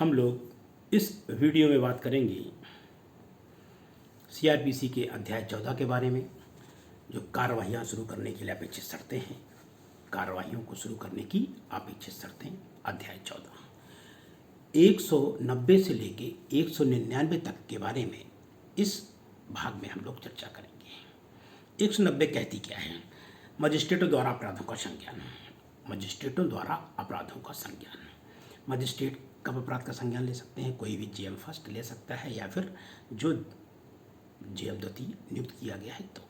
हम लोग इस वीडियो में बात करेंगे सीआरपीसी के अध्याय 14 के बारे में, जो कार्रवाइयाँ शुरू करने के लिए अपेक्षित शर्तें हैं। कार्रवाइयों को शुरू करने की अपेक्षित शर्तें, अध्याय 14 190 से लेके 199 तक के बारे में इस भाग में हम लोग चर्चा करेंगे। 190 कहती क्या है? मजिस्ट्रेटों द्वारा अपराधों का संज्ञान। मजिस्ट्रेटों द्वारा अपराधों का संज्ञान। मजिस्ट्रेट कब अपराध का संज्ञान ले सकते हैं? कोई भी जेएम फर्स्ट ले सकता है या फिर जो जेएम द्वितीय नियुक्त किया गया है। तो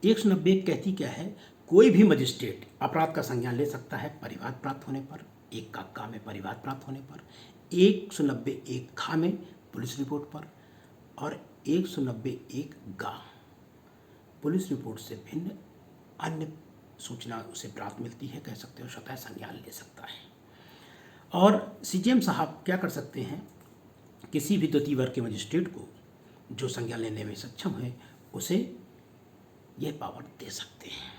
190 कहती क्या है? कोई भी मजिस्ट्रेट अपराध का संज्ञान ले सकता है परिवाद प्राप्त होने पर, एक का में परिवाद प्राप्त होने पर, 190 एक खा में पुलिस रिपोर्ट पर, और 190 एक गा पुलिस रिपोर्ट से भिन्न अन्य सूचना उसे प्राप्त मिलती है, कह सकते हो स्वतः संज्ञान ले सकता है। और सीजेएम साहब क्या कर सकते हैं? किसी भी द्वितीय वर्ग के मजिस्ट्रेट को जो संज्ञान लेने में सक्षम है उसे यह पावर दे सकते हैं।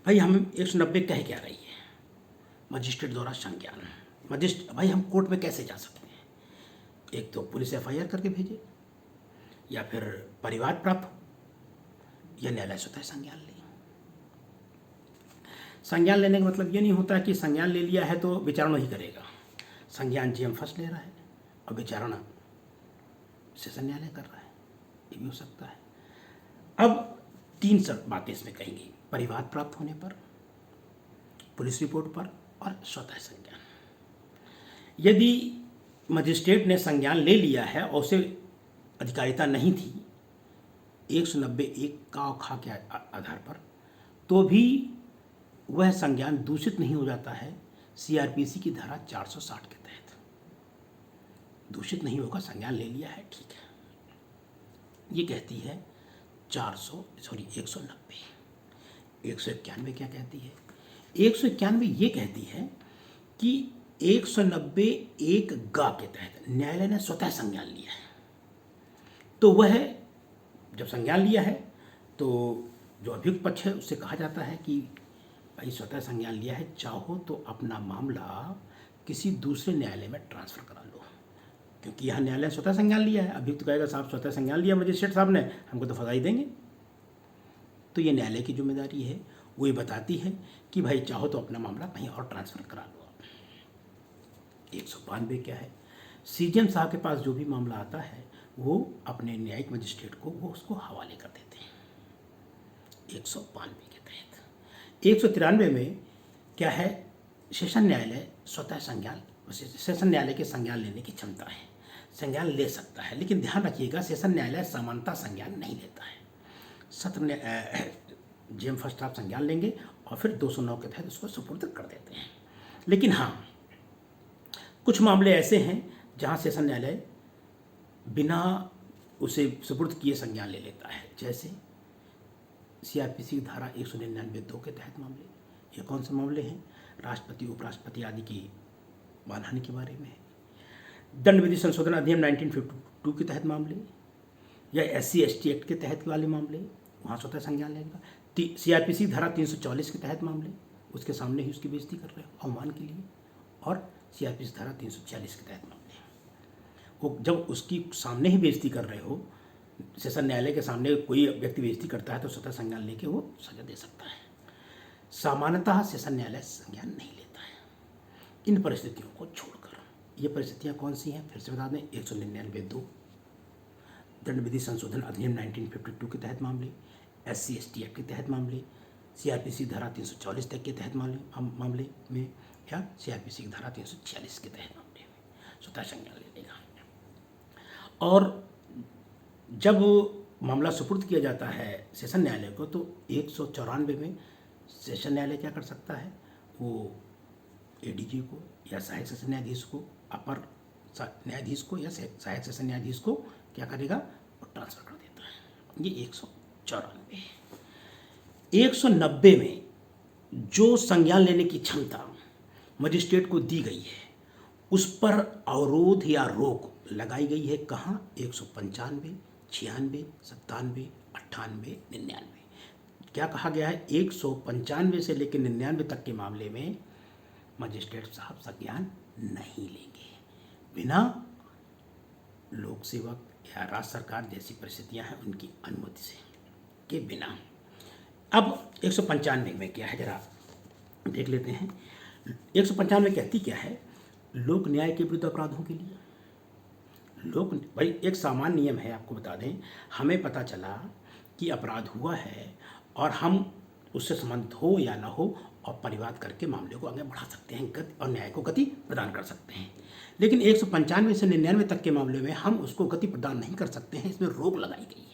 भाई हम 190 कह क्या रही है? मजिस्ट्रेट द्वारा संज्ञान। भाई हम कोर्ट में कैसे जा सकते हैं? एक तो पुलिस एफआईआर करके भेजे, या फिर परिवाद प्राप्त हो, या न्यायालय स्वतः संज्ञान ले। संज्ञान लेने का मतलब ये नहीं होता कि संज्ञान ले लिया है तो विचारणा ही करेगा। संज्ञान जेएम फर्स्ट ले रहा है और विचारणा सेशन न्यायालय कर रहा है, ये भी हो सकता है। अब 3 बातें इसमें कहेंगी: परिवाद प्राप्त होने पर, पुलिस रिपोर्ट पर, और स्वतः संज्ञान। यदि मजिस्ट्रेट ने संज्ञान ले लिया है और उसे अधिकारिता नहीं थी 190 एक का और खा के आधार पर, तो भी वह संज्ञान दूषित नहीं हो जाता है सीआरपीसी की धारा 460 के तहत। दूषित नहीं होगा, संज्ञान ले लिया है, ठीक है। ये कहती है 190। 191 क्या कहती है? 191 ये कहती है कि 190 एक गा के तहत न्यायालय ने स्वतः संज्ञान लिया है, तो वह जब संज्ञान लिया है तो जो अभियुक्त पक्ष है उससे कहा जाता है कि भाई स्वतः संज्ञान लिया है, चाहो तो अपना मामला किसी दूसरे न्यायालय में ट्रांसफ़र करा लो, क्योंकि यहाँ न्यायालय स्वतः संज्ञान लिया है। अभियुक्त कहेगा साहब स्वतः संज्ञान लिया मजिस्ट्रेट साहब ने, हमको तो फसाई देंगे। तो ये न्यायालय की जिम्मेदारी है, वो ये बताती है कि भाई चाहो तो अपना मामला कहीं और ट्रांसफ़र करा लो। 192 क्या है? सीजेएम साहब के पास जो भी मामला आता है वो अपने न्यायिक मजिस्ट्रेट को वो उसको हवाले कर देते हैं 192 के तहत। 193 में क्या है? सेशन न्यायालय स्वतः संज्ञान, सेशन न्यायालय के संज्ञान लेने की क्षमता है, संज्ञान ले सकता है, लेकिन ध्यान रखिएगा सेशन न्यायालय समानता संज्ञान नहीं लेता है। सत्र जेएम फर्स्ट आप संज्ञान लेंगे और फिर 209 के तहत उसको सुपुर्द कर देते हैं। लेकिन हाँ, कुछ मामले ऐसे हैं जहाँ सेशन न्यायालय बिना उसे सुपुर्द किए संज्ञान ले लेता है, जैसे सीआरपीसी की धारा 199(2) के तहत मामले। ये कौन से मामले हैं? राष्ट्रपति, उपराष्ट्रपति आदि की मानहानि के बारे में है, दंड विधि संशोधन अधिनियम 1952 के तहत मामले, या SC/ST एक्ट के तहत वाले मामले, वहाँ स्वतः संज्ञान लेगा। सीआरपीसी धारा 340 के तहत मामले, उसके सामने ही उसकी बेइज्जती कर रहे हो अवमान के लिए, और सीआरपीसी धारा 346 के तहत मामले। वो जब उसकी सामने ही बेइज्जती कर रहे हो, सेशन न्यायालय के सामने कोई व्यक्ति बेइज्जती करता है तो स्वतः संज्ञान लेके वो सजा दे सकता है। सामान्यतः सेशन न्यायालय संज्ञान नहीं लेता है इन परिस्थितियों को छोड़कर। ये परिस्थितियाँ कौन सी हैं? फिर से बता दें: 199(2) दंड विधि संशोधन अधिनियम 1952 के तहत मामले, SC/ST एक्ट के तहत मामले, सीआरपीसी धारा 340 तक के तहत मामले में, या सीआरपीसी की धारा 346 के तहत मामले में स्वतः संज्ञान ले लेगा। और जब मामला सुपुर्द किया जाता है सेशन न्यायालय को, तो 194 में सेशन न्यायालय क्या कर सकता है? वो एडीजी को या सहायक सेशन न्यायाधीश को, अपर न्यायाधीश को या सहायक सेशन न्यायाधीश को क्या करेगा? वो ट्रांसफ़र कर देता है। ये 194। 190 में जो संज्ञान लेने की क्षमता मजिस्ट्रेट को दी गई है उस पर अवरोध या रोक लगाई गई है। कहाँ? 195, 96, 97, 98, 99। क्या कहा गया है? 195 से लेकर 99 तक के मामले में मजिस्ट्रेट साहब संज्ञान नहीं लेंगे, बिना लोक सेवक या राज्य सरकार जैसी परिस्थितियां हैं उनकी अनुमति से के बिना। अब 195 में क्या है जरा देख लेते हैं। 195 कहती क्या है, लोक न्याय के विरुद्ध अपराधों के लिए। लोक भाई एक सामान्य नियम है, आपको बता दें, हमें पता चला कि अपराध हुआ है और हम उससे संबंधित हो या ना हो और परिवाद करके मामले को आगे बढ़ा सकते हैं, गति और न्याय को गति प्रदान कर सकते हैं। लेकिन 195 से 99 तक के मामले में हम उसको गति प्रदान नहीं कर सकते हैं, इसमें रोक लगाई गई है।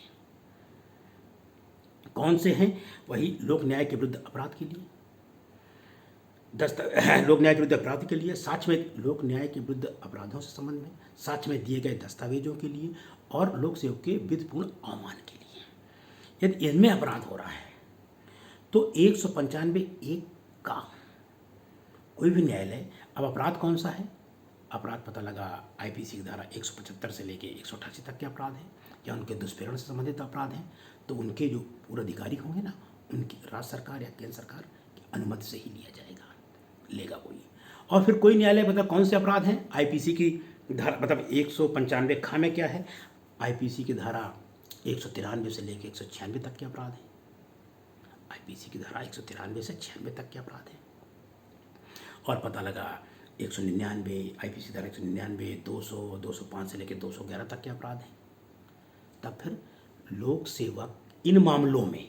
कौन से हैं? वही लोक न्याय के विरुद्ध अपराध के लिए, लोक न्याय के विरुद्ध अपराध के लिए, साक्ष्य में लोक न्याय के विरुद्ध अपराधों से संबंध में, साक्ष्य में दिए गए दस्तावेजों के लिए और लोक सेवक के विधिपूर्ण अवमान के लिए। यदि इनमें अपराध हो रहा है तो 195(1) का कोई भी न्यायालय, अब अपराध कौन सा है? अपराध पता लगा आईपीसी की धारा 175 से लेके 188 तक के अपराध हैं या उनके दुष्प्रेरण से संबंधित अपराध हैं, तो उनके जो पूर्व अधिकारी होंगे ना, उनकी राज्य सरकार या केंद्र सरकार की अनुमति से ही लिया जाएगा, लेगा कोई। और फिर कोई न्यायालय मतलब कौन से अपराध हैं? आईपीसी की धारा मतलब 195 खा में क्या है? आईपीसी की धारा 193 से लेके 196 तक के अपराध हैं। आईपीसी की धारा 193 से 96 तक के अपराध हैं। और पता लगा 199 आईपीसी धारा 199, 200, 205 से लेकर 211 तक के अपराध हैं। तब फिर लोक सेवक इन मामलों में,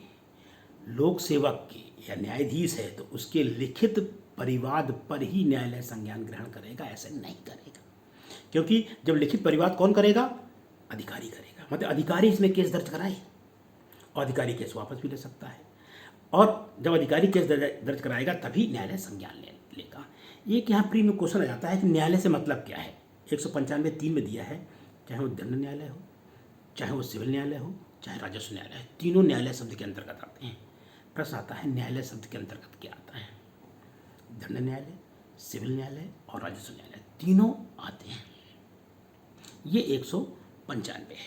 लोक सेवक की या न्यायाधीश है तो उसके लिखित परिवाद पर ही न्यायालय संज्ञान ग्रहण करेगा, ऐसे नहीं करेगा। क्योंकि जब लिखित परिवाद कौन करेगा? अधिकारी करेगा। मतलब अधिकारी इसमें केस दर्ज कराए और अधिकारी केस वापस भी ले सकता है, और जब अधिकारी केस दर्ज कराएगा तभी न्यायालय संज्ञान लेगा। एक यहाँ प्री में क्वेश्चन आ जाता है कि न्यायालय से मतलब क्या है? 195(3) में दिया है, चाहे वो दंड न्यायालय हो, चाहे वो सिविल न्यायालय हो, चाहे राजस्व न्यायालय, तीनों न्यायालय शब्द के अंतर्गत आते हैं। प्रश्न आता है न्यायालय शब्द के अंतर्गत क्या आता है? दंड न्यायालय, सिविल न्यायालय और राजस्व न्यायालय तीनों आते हैं। ये 195 है।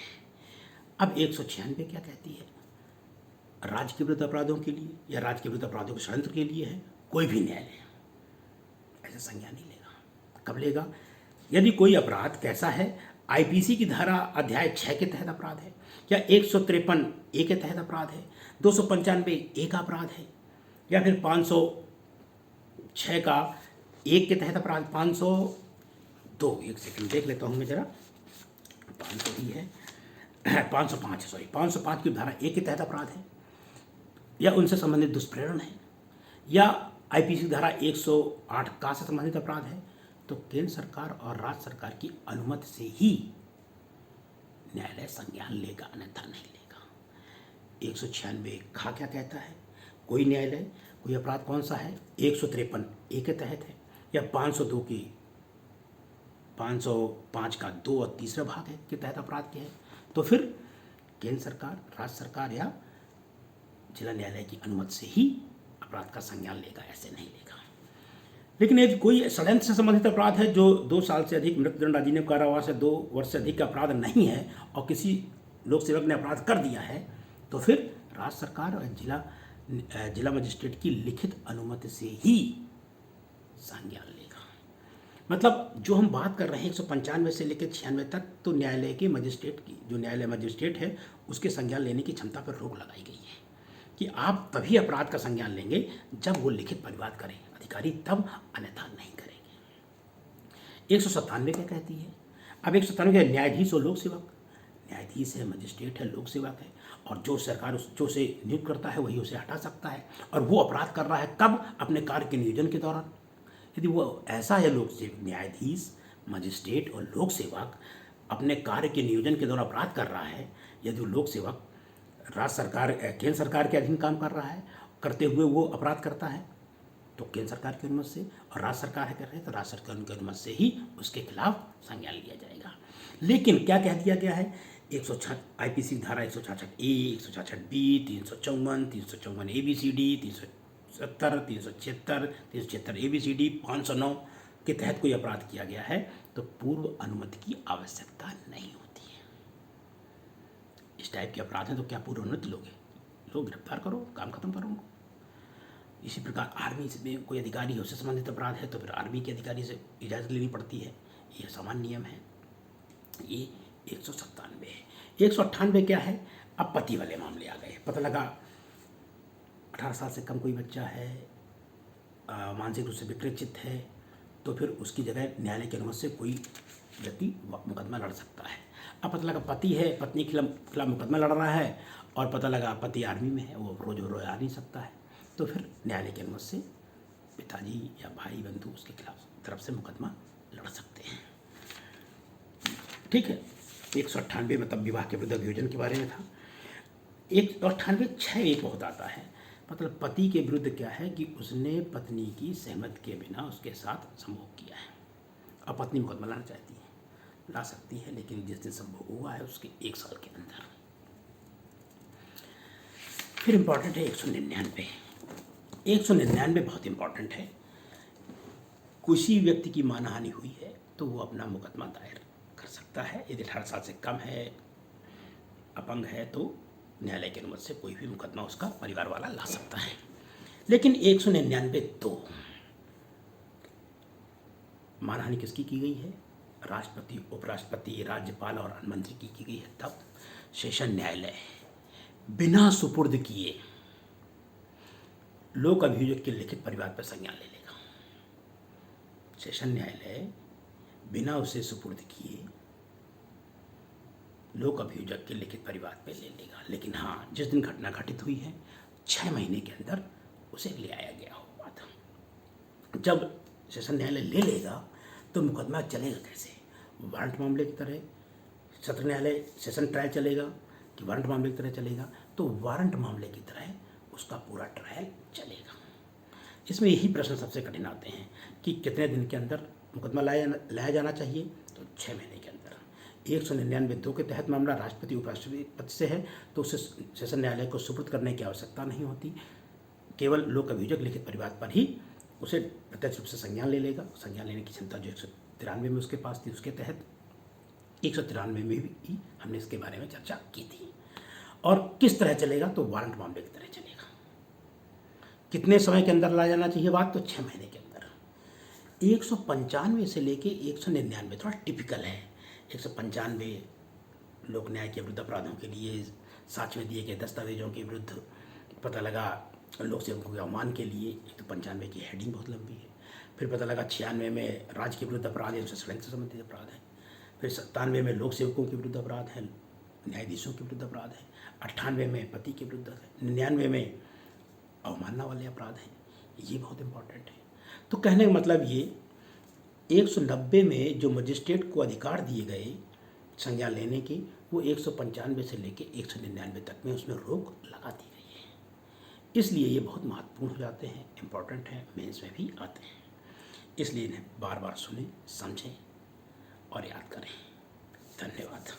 अब 196 क्या कहती है? राज्य के विरुद्ध अपराधों के लिए या राज्य के विरुद्ध अपराधों के षड्यंत्र के लिए है, कोई भी न्यायालय ऐसे संज्ञान नहीं लेगा। कब लेगा? यदि कोई अपराध कैसा है, आईपीसी की धारा अध्याय 6 के तहत अपराध है, या 153(a) के तहत अपराध है, 295(a) का अपराध है, या फिर 506 का 1 के तहत अपराध, 502, एक सेकंड देख लेता हूँ मैं जरा, 500 ही है, 505 की धारा 1 के तहत अपराध है, या उनसे संबंधित दुष्प्रेरण है, या आईपीसी धारा 108 का से संबंधित अपराध है, तो केंद्र सरकार और राज्य सरकार की अनुमति से ही न्यायालय संज्ञान लेगा, अन्यथा नहीं लेगा। 196 खा क्या कहता है? कोई न्यायालय कोई अपराध कौन सा है? 153(a) के तहत है, या 505 का 2 और तीसरा भाग है के तहत अपराध के है, तो फिर केंद्र सरकार, राज्य सरकार या जिला न्यायालय की अनुमति से ही अपराध का संज्ञान लेगा, ऐसे नहीं लेगा। लेकिन यदि कोई षड्यंत्र से संबंधित अपराध है जो 2 साल से अधिक मृत्युदंड, आजीवन कारावास या 2 वर्ष से अधिक का अपराध नहीं है और किसी लोक सेवक ने अपराध कर दिया है, तो फिर राज्य सरकार और जिला मजिस्ट्रेट की लिखित अनुमति से ही संज्ञान लेगा। मतलब जो हम बात कर रहे हैं 195 से लेकर 96 तक, तो न्यायालय के मजिस्ट्रेट की, जो न्यायालय मजिस्ट्रेट है उसके संज्ञान लेने की क्षमता पर रोक लगाई गई है कि आप तभी अपराध का संज्ञान लेंगे जब वो लिखित परिवाद करें अधिकारी, तब, अन्यथा नहीं करेंगे। 197 क्या कहती है? अब 197 है न्यायाधीश और लोक सेवक। न्यायाधीश है, मजिस्ट्रेट है, लोक सेवक है, और जो सरकार जो से नियुक्त करता है वही उसे हटा सकता है। और वो अपराध कर रहा है कब? अपने कार्य के नियोजन के दौरान। यदि वो ऐसा है, लोक सेवक, न्यायाधीश, मजिस्ट्रेट और लोक सेवक अपने कार्य के नियोजन के दौरान अपराध कर रहा है, यदि वो लोक सेवक राज्य सरकार, केंद्र सरकार के अधीन काम कर रहा है, करते हुए वो अपराध करता है, तो केंद्र सरकार की अनुमति से, और राज्य सरकार है कर रहे हैं तो राज्य सरकार की अनुमति से ही उसके खिलाफ संज्ञान लिया जाएगा। लेकिन क्या कह दिया गया है? 106 आईपीसी धारा 166(a), 166(b), 354, 354 ABCD, 370, 376, 376 ABCD, 509 के तहत कोई अपराध किया गया है तो पूर्व अनुमति की आवश्यकता नहीं होती है। इस टाइप के अपराध हैं तो क्या पूर्व अनुमति लोगे? लोग गिरफ्तार करो, काम खत्म करो उनको। इसी प्रकार आर्मी में कोई अधिकारी है, उससे संबंधित अपराध है तो फिर आर्मी के अधिकारी से इजाज़त लेनी पड़ती है, ये सामान्य नियम है। ये 197 है। 198 क्या है? अब पति वाले मामले आ गए। पता लगा 18 साल से कम कोई बच्चा है, मानसिक रूप से विकृत है, तो फिर उसकी जगह न्यायालय की अनुमति से कोई व्यक्ति मुकदमा लड़ सकता है। अब पता लगा पति है, पत्नी के खिलाफ मुकदमा लड़ रहा है, और पता लगा पति आर्मी में है, वो रोज आ नहीं सकता है, तो फिर न्यायालय की अनुमति से पिताजी या भाई बंधु उसके खिलाफ तरफ से मुकदमा लड़ सकते हैं। ठीक है। 198 मतलब विवाह के विरुद्ध अभियोजन के बारे में था। 198 6 एक बहुत आता है, मतलब पति के विरुद्ध क्या है कि उसने पत्नी की सहमति के बिना उसके साथ संभोग किया है। अब पत्नी मुकदमा लाना चाहती है, ला सकती है, लेकिन जिस दिन संभोग हुआ है उसके 1 साल के अंदर। फिर इम्पॉर्टेंट है 199। 199 बहुत इम्पॉर्टेंट है। किसी व्यक्ति की मानहानि हुई है तो वो अपना मुकदमा दायर कर सकता है। यदि 18 साल से कम है, अपंग है, तो न्यायालय की अनुमति से कोई भी मुकदमा उसका परिवार वाला ला सकता है। लेकिन 199(2) मानहानि किसकी की गई है? राष्ट्रपति, उपराष्ट्रपति, राज्यपाल और अन्य मंत्री की गई है। तब सेशन न्यायालय बिना सुपुर्द किए लोक अभियोजक के लिखित परिवार पर संज्ञान ले लेगा। सेशन न्यायालय बिना उसे सुपुर्द किए लोक अभियोजक के लिखित परिवार पे ले लेगा। लेकिन हाँ, जिस दिन घटना घटित हुई है 6 महीने के अंदर उसे ले आया गया होगा था। जब सेशन न्यायालय ले लेगा तो मुकदमा चलेगा कैसे? वारंट मामले की तरह सत्र न्यायालय सेशन ट्रायल चलेगा कि वारंट मामले की तरह चलेगा? तो वारंट मामले की तरह उसका पूरा ट्रायल चलेगा। इसमें यही प्रश्न सबसे कठिन आते हैं कि कितने दिन के अंदर मुकदमा लाया जाना चाहिए? तो 6 महीने के अंदर। 199(2) के तहत मामला राष्ट्रपति उपराष्ट्रपति से है तो उसे सेशन न्यायालय को सुपुर्द करने की आवश्यकता नहीं होती। केवल लोक अभियोजक लिखित परिवार पर ही उसे प्रत्यक्ष रूप से संज्ञान ले लेगा। संज्ञान लेने की क्षमता जो 193 में उसके पास थी, उसके तहत 193 में भी हमने इसके बारे में चर्चा की थी। और किस तरह चलेगा? तो वारंट मामले की तरह चलेगा। कितने समय के अंदर लाया जाना चाहिए बात? तो 6 महीने के अंदर। 195 से लेके 199 थोड़ा टिपिकल है। 195 लोक न्याय के विरुद्ध अपराधों के लिए, साक्ष्य में दिए गए दस्तावेजों के विरुद्ध, पता लगा लोक सेवकों के अवमान के लिए। 195 की हेडिंग बहुत लंबी है। फिर पता लगा 96 में राज्य के विरुद्ध अपराध है, उससे षड्यंत्र से संबंधित अपराध है। फिर 97 में लोक सेवकों के विरुद्ध अपराध है, न्यायाधीशों के विरुद्ध अपराध है। 98 में पति के विरुद्ध है। 99 में अवमानना वाले अपराध हैं। ये बहुत इंपॉर्टेंट है। तो कहने का मतलब ये 190 में जो मजिस्ट्रेट को अधिकार दिए गए संज्ञान लेने की, वो 195 से लेके 199 तक में उसमें रोक लगा दी गई है। इसलिए ये बहुत महत्वपूर्ण हो जाते हैं, इम्पॉर्टेंट हैं, मेंस में भी आते हैं। इसलिए इन्हें बार बार सुनें, समझें और याद करें। धन्यवाद।